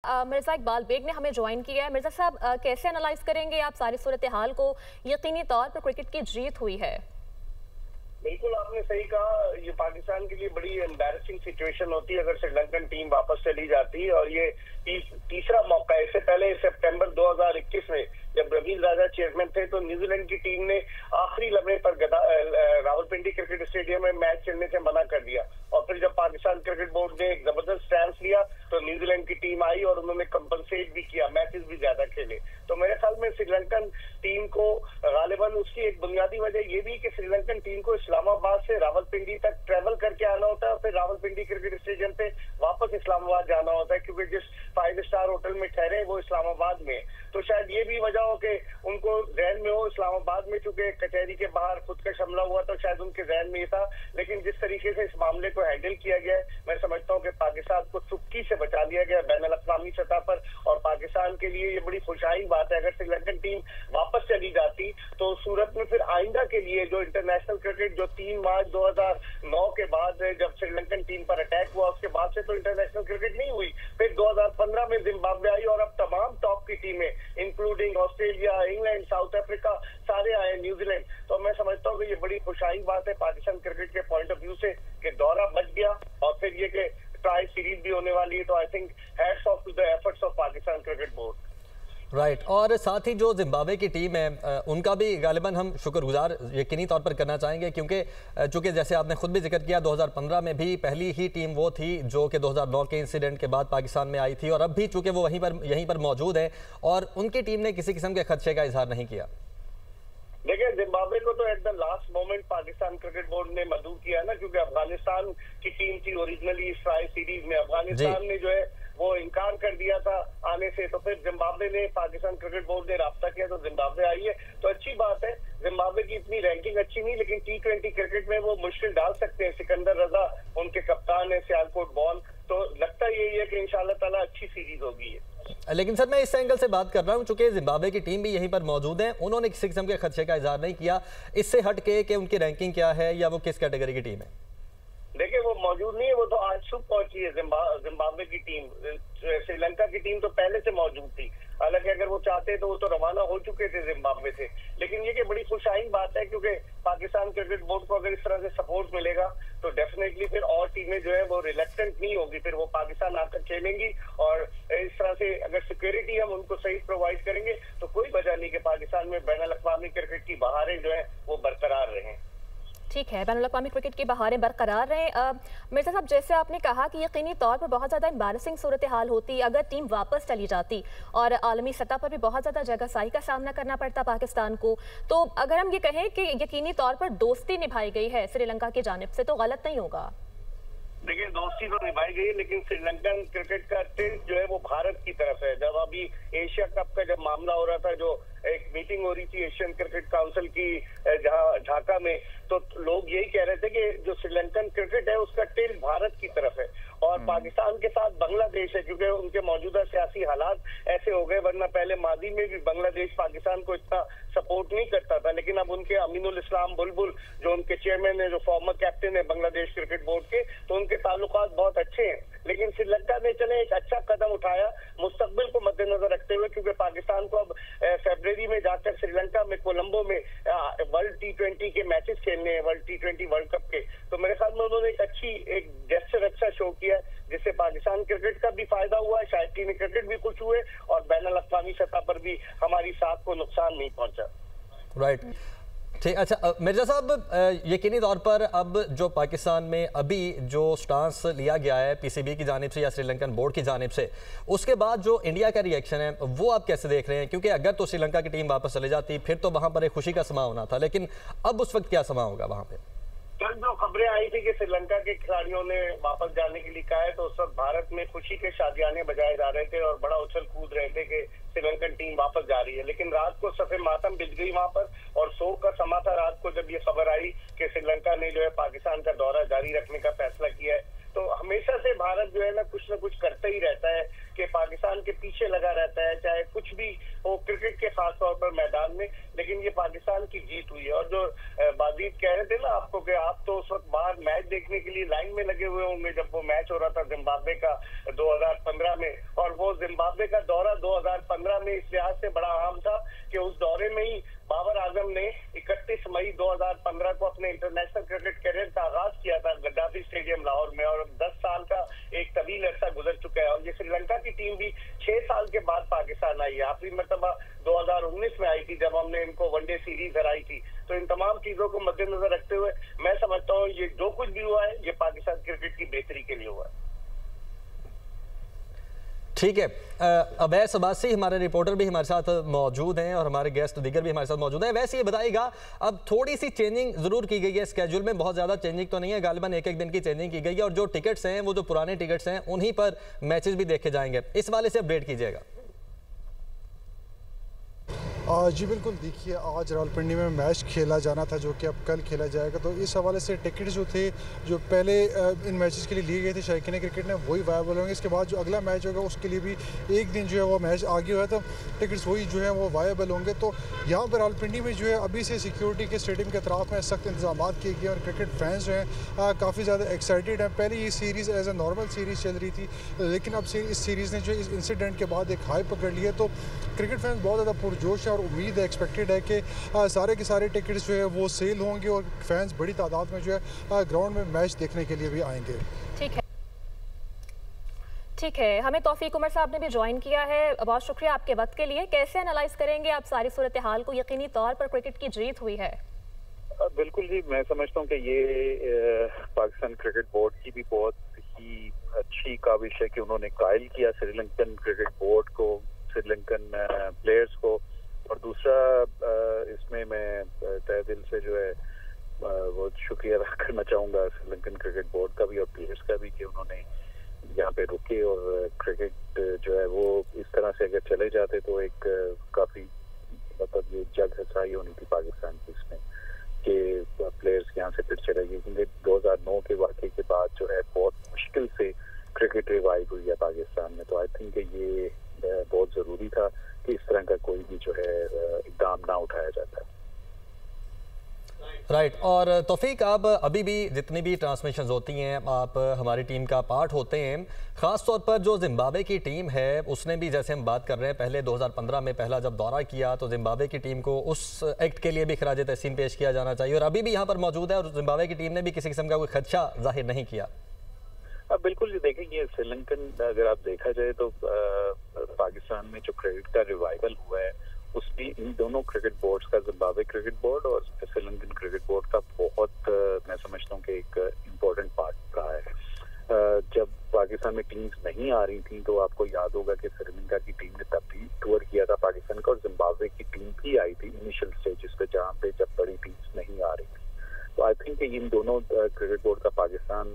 Mirza Iqbal bag ने हमें join किया है। मिर्ज़ा साहब, कैसे एनालाइज करेंगे आप सारी सूरत हाल को? यकीनी तौर पर क्रिकेट की जीत हुई है। बिल्कुल आपने सही कहा। ये पाकिस्तान के लिए बड़ी एम्बैरेसिंग सिचुएशन होती है अगर श्रीलंकन टीम वापस चली जाती है, और ये तीसरा मौका है। इससे पहले सितंबर 2021 में जब रवींद्र राजा चेयरमैन थे तो न्यूजीलैंड की टीम ने आखिरी लम्हे पर रावलपिंडी क्रिकेट स्टेडियम में मैच खेलने से मना कर दिया, और फिर जब पाकिस्तान क्रिकेट बोर्ड ने एक जबरदस्त स्टैंड लिया तो न्यूजीलैंड की टीम आई और उन्होंने कंपनसेट भी किया, मैचेस भी ज्यादा खेले। तो मेरे ख्याल में श्रीलंकन टीम को गालिबन उसकी एक बुनियादी वजह ये भी कि श्रीलंकन टीम को इस्लामाबाद से रावलपिंडी तक ट्रेवल करके आना होता है और फिर रावलपिंडी क्रिकेट स्टेडियम से वापस इस्लामाबाद जाना होता है, क्योंकि जिस 5 स्टार होटल में ठहरे वो इस्लामाबाद में। तो शायद ये भी वजह हो कि उनको जहन में हो इस्लामाबाद में, चूंकि कचहरी के बाहर खुदकश हमला हुआ तो शायद उनके जहन में ये था। लेकिन जिस तरीके से इस मामले को हैंडल किया गया है, मैं समझता हूँ कि पाकिस्तान को चुटकी से बचा लिया गया बैनुल अक़वामी सतह पर, और पाकिस्तान के लिए ये बड़ी खुशहाली बात है। अगर श्रीलंकन टीम वापस चली जाती तो सूरत में फिर आइंदा के लिए जो इंटरनेशनल क्रिकेट जो 3 मार्च 2009 के बाद जब श्रीलंकन टीम पर अटैक हुआ उसके बाद से तो इंटरनेशनल क्रिकेट नहीं हुई। फिर 2015 में जिम्बाब्वे आई और अब तमाम टॉप की टीमें including Australia, England, south Africa सारे आए, न्यूजीलैंड। तो मैं समझता हूँ कि ये बड़ी खुशहाली बात है पाकिस्तान क्रिकेट के पॉइंट ऑफ व्यू से कि दौरा बच गया, और फिर ये कि ट्राई सीरीज भी होने वाली है। तो I think hats off to the efforts of Pakistan cricket board. Right और साथ ही जो जिम्बाब्वे की टीम है उनका भी गालिबन हम शुक्रगुजार यकीनी तौर पर करना चाहेंगे, क्योंकि चूँकि जैसे आपने खुद भी जिक्र किया 2015 में भी पहली ही टीम वो थी जो कि 2009 के इंसिडेंट के बाद पाकिस्तान में आई थी, और अब भी चूँकि वो यहीं पर मौजूद है और उनकी टीम ने किसी किस्म के खदशे का इजहार नहीं किया। देखिए, जिम्बाब्वे को तो at the last moment Pakistan cricket board ने मदऊ किया ना, क्योंकि अफगानिस्तान की टीम थी ओरिजिनली इस ट्राई सीरीज में। अफगानिस्तान ने जो है वो इनकार कर दिया था आने से, तो फिर जिम्बाब्वे ने पाकिस्तान क्रिकेट बोर्ड ने राब्ता किया तो जिम्बाब्वे आई है। तो अच्छी बात है, जिम्बाब्वे की इतनी रैंकिंग अच्छी नहीं, लेकिन T20 क्रिकेट में वो मुश्किल डाल सकते हैं। सिकंदर रजा उनके कप्तान है, सियालकोट बॉल, तो लगता यही है कि इंशाल्लाह ताला अच्छी सीरीज होगी। लेकिन सर मैं इस एंगल से बात कर रहा हूं, चूंकि जिम्बाब्वे की टीम भी यहीं पर मौजूद है, उन्होंने किसी किस्म के खदशे का इजहार नहीं किया। इससे हट के कि उनकी रैंकिंग क्या है या वो किस कैटेगरी की टीम है? देखिए, वो मौजूद नहीं है, वो तो आज सुबह पहुंची है जिम्बाब्वे की टीम। श्रीलंका की टीम तो पहले से मौजूद थी, हालांकि अगर वो चाहते तो वो तो रवाना हो चुके थे जिम्बाब्वे से। लेकिन ये कि बड़ी खुशहाली बात है, क्योंकि पाकिस्तान क्रिकेट बोर्ड को अगर इस तरह से सपोर्ट मिलेगा तो डेफिनेटली फिर और टीमें जो है वो रिलेक्टेंट नहीं होगी, फिर वो पाकिस्तान आकर खेलेंगी। और इस तरह से अगर सिक्योरिटी हम उनको सही प्रोवाइड करेंगे तो कोई वजह नहीं कि पाकिस्तान में बैनुल अक़वामी क्रिकेट की बहारें जो है वो बरकरार रहें। ठीक है, बैनुल अक़वामी क्रिकेट की बहारें बरकरार रहें। मिर्ज़ा साहब, जैसे आपने कहा कि यकीनी तौर पर बहुत ज़्यादा एम्बैरेसिंग सूरत हाल होती अगर टीम वापस चली जाती और आलमी सतह पर भी बहुत ज़्यादा जगहसाही का सामना करना पड़ता पाकिस्तान को, तो अगर हम ये कहें कि यकीनी तौर पर दोस्ती निभाई गई है श्रीलंका की जानिब से तो गलत नहीं होगा? देखिए, दोस्ती तो निभाई गई है, लेकिन श्रीलंकन क्रिकेट का टिल्ट जो है वो भारत की तरफ है। जब अभी एशिया कप का जब मामला हो रहा था, जो एक मीटिंग हो रही थी एशियन क्रिकेट काउंसिल की जहां ढाका में, तो लोग यही कह रहे थे कि जो श्रीलंकन क्रिकेट है उसका टिल्ट भारत की तरफ है और पाकिस्तान के साथ बांग्लादेश है, क्योंकि उनके मौजूदा सियासी हालात ऐसे हो गए। वरना पहले मादी में भी बांग्लादेश पाकिस्तान को इतना सपोर्ट नहीं करता था, लेकिन अब उनके अमीनुल इस्लाम बुलबुल जो उनके चेयरमैन है, जो फॉर्मर कैप्टन है बांग्लादेश क्रिकेट बोर्ड के, तो उनके ताल्लुकात बहुत अच्छे हैं। लेकिन श्रीलंका ने चले एक अच्छा कदम उठाया मुस्तकबिल को मद्देनजर रखते हुए, क्योंकि पाकिस्तान को अब फरवरी में जाकर श्रीलंका में कोलंबो में वर्ल्ड T20 के मैचेस खेलने हैं, वर्ल्ड T20 वर्ल्ड कप के। तो मेरे ख्याल में उन्होंने एक जेस्चर अच्छा शो किया, जिससे पाकिस्तान क्रिकेट का भी फायदा हुआ, शायद टीम क्रिकेट भी खुश हुए और बैनुल अक़वामी सतह पर भी हमारी साख को नुकसान नहीं पहुंचा। राइट, ठीक। अच्छा मिर्ज़ा साहब, यकीनी तौर पर अब जो पाकिस्तान में अभी जो स्टांस लिया गया है पीसीबी की जानिब से या श्रीलंकन बोर्ड की जानिब से, उसके बाद जो इंडिया का रिएक्शन है वो आप कैसे देख रहे हैं? क्योंकि अगर तो श्रीलंका की टीम वापस चले जाती फिर तो वहाँ पर एक खुशी का समा होना था, लेकिन अब उस वक्त क्या समा होगा वहाँ पे? कल जो खबरें आई थी कि श्रीलंका के खिलाड़ियों ने वापस जाने के लिए कहा है, तो उस वक्त भारत में खुशी के शादियाने बजाए जा रहे थे और बड़ा उछल कूद रहे थे कि श्रीलंकन टीम वापस जा रही है। लेकिन रात को सफे मातम बिछ गई वहां पर, और शोक का समा था रात को जब ये खबर आई कि श्रीलंका ने जो है पाकिस्तान का दौरा जारी रखने का फैसला किया है। तो हमेशा से भारत जो है ना कुछ करता ही रहता है कि पाकिस्तान के पीछे लगा रहता है, चाहे कुछ भी हो क्रिकेट के खास तौर पर मैदान में। लेकिन ये पाकिस्तान की जीत हुई है। और जो बाजीत कह रहे थे ना आपको कि आप तो उस वक्त बाहर मैच देखने के लिए लाइन में लगे हुए होंगे जब वो मैच हो रहा था जिम्बाब्वे का 2015 में, और वो जिम्बाब्वे का दौरा 2015 में इस लिहाज से बड़ा अहम था कि उस दौरे में ही बाबर आजम ने 31 मई 2015 को अपने इंटरनेशनल क्रिकेट करियर का आगाज किया था गद्दाफी स्टेडियम लाहौर में, और 10 साल का एक तवील अरसा गुजर चुका है। और ये श्रीलंका की टीम भी 6 साल के बाद पाकिस्तान आई है। आखिरी मरतबा 2019 में आई थी जब हमने इनको वनडे सीरीज हराई थी। तो इन तमाम चीजों को मद्देनजर रखते हुए मैं समझता हूँ ये जो कुछ भी हुआ है ये पाकिस्तान क्रिकेट की बेहतरी के लिए हुआ है। ठीक है, अवैस अब्बासी हमारे रिपोर्टर भी हमारे साथ मौजूद हैं और हमारे गेस्ट दीगर भी हमारे साथ मौजूद हैं। वैसे ये बताइएगा, अब थोड़ी सी चेंजिंग जरूर की गई है स्केड्यूल में, बहुत ज़्यादा चेंजिंग तो नहीं है, गालिबन एक दिन की चेंजिंग की गई है और जो टिकट्स हैं वो जो पुराने टिकट्स हैं उन्हीं पर मैचेस भी देखे जाएंगे। इस वाले से अपडेट कीजिएगा। जी बिल्कुल, देखिए आज रावलपिंडी में मैच खेला जाना था जो कि अब कल खेला जाएगा, तो इस हवाले से टिकट जो थे जो पहले इन मैचेस के लिए लिए गए थे शायकीन क्रिकेट ने वही वायबल होंगे। इसके बाद जो अगला मैच होगा उसके लिए भी एक दिन जो है वो मैच आगे हुआ है, तो टिकट्स वही जो है वो वायबल होंगे। तो यहाँ पर रावलपिंडी में जो है अभी से सिक्योरिटी के स्टेडियम के अतराफ में सख्त इंतजाम किए गए और क्रिकेट फैंस जो हैं काफ़ी ज़्यादा एक्साइटेड हैं। पहले ये series as a normal series चल रही थी, लेकिन अब से इस सीरीज़ ने जो इस इंसिडेंट के बाद एक हाई पकड़ ली है, तो क्रिकेट फैंस बहुत ज़्यादा पुरजोश है और उम्मीद है, एक्सपेक्टेड है कि सारे के सारे टिकट्स जो है वो सेल होंगे और फैंस बड़ी तादाद में जो है ग्राउंड में मैच देखने के लिए भी आएंगे। ठीक है, हमें तौफीक उमर साहब ने भी ज्वाइन किया है, बहुत शुक्रिया आपके वक्त के लिए। कैसे एनालाइज करेंगे आप सारी सूरत हाल को? यकीनी तौर पर क्रिकेट की जीत हुई है। बिल्कुल जी, मैं समझता हूँ कि ये पाकिस्तान क्रिकेट बोर्ड की भी बहुत ही अच्छी काविश है कि उन्होंने कायल किया श्रीलंकन क्रिकेट बोर्ड को, श्रीलंकन प्लेयर्स को। और दूसरा इसमें मैं तहे दिल से जो है वो शुक्रिया अदा करना चाहूँगा श्रीलंकन क्रिकेट बोर्ड का भी और प्लेयर्स का भी कि उन्होंने यहाँ पे रुके और क्रिकेट जो है वो इस तरह से अगर चले जाते तो एक काफ़ी मतलब ये जग हसाई होनी थी पाकिस्तान की इसमें कि प्लेयर्स यहाँ से फिर चले गए, क्योंकि 2009 के वाक़े के बाद जो है बहुत मुश्किल से क्रिकेट रिवाइव हुई है पाकिस्तान में। तो आई थिंक ये बहुत ज़रूरी था कि इस तरह का कोई भी जो है इक़दाम ना उठाया जाता है। राइट और तौफीक, आप अभी भी जितनी भी ट्रांसमिशंस होती हैं आप हमारी टीम का पार्ट होते हैं। ख़ास तौर पर जो जिम्बाब्वे की टीम है उसने भी, जैसे हम बात कर रहे हैं, पहले 2015 में पहला जब दौरा किया तो जिम्बाब्वे की टीम को उस एक्ट के लिए भी खराज तहसीन पेश किया जाना चाहिए और अभी भी यहाँ पर मौजूद है और जिम्बाब्वे की टीम ने भी किसी किस्म का कोई खदशा जाहिर नहीं किया। अब बिल्कुल जी, देखेंगे श्रीलंकन अगर आप देखा जाए तो पाकिस्तान में जो क्रिकेट का रिवाइवल हुआ है उसमें इन दोनों क्रिकेट बोर्ड्स का, जिम्बाब्वे क्रिकेट बोर्ड और श्रीलंकन क्रिकेट बोर्ड का बहुत मैं समझता हूँ कि एक इम्पोर्टेंट पार्ट रहा है। जब पाकिस्तान में टीम्स नहीं आ रही थी तो आपको याद होगा कि श्रीलंका की टीम ने तब भी टूर किया था पाकिस्तान का और जिम्बाब्वे की टीम भी आई थी इनिशियल स्टेजेस पे जहाँ पे जब बड़ी टीम्स नहीं आ रही थी। तो आई थिंक इन दोनों क्रिकेट बोर्ड का पाकिस्तान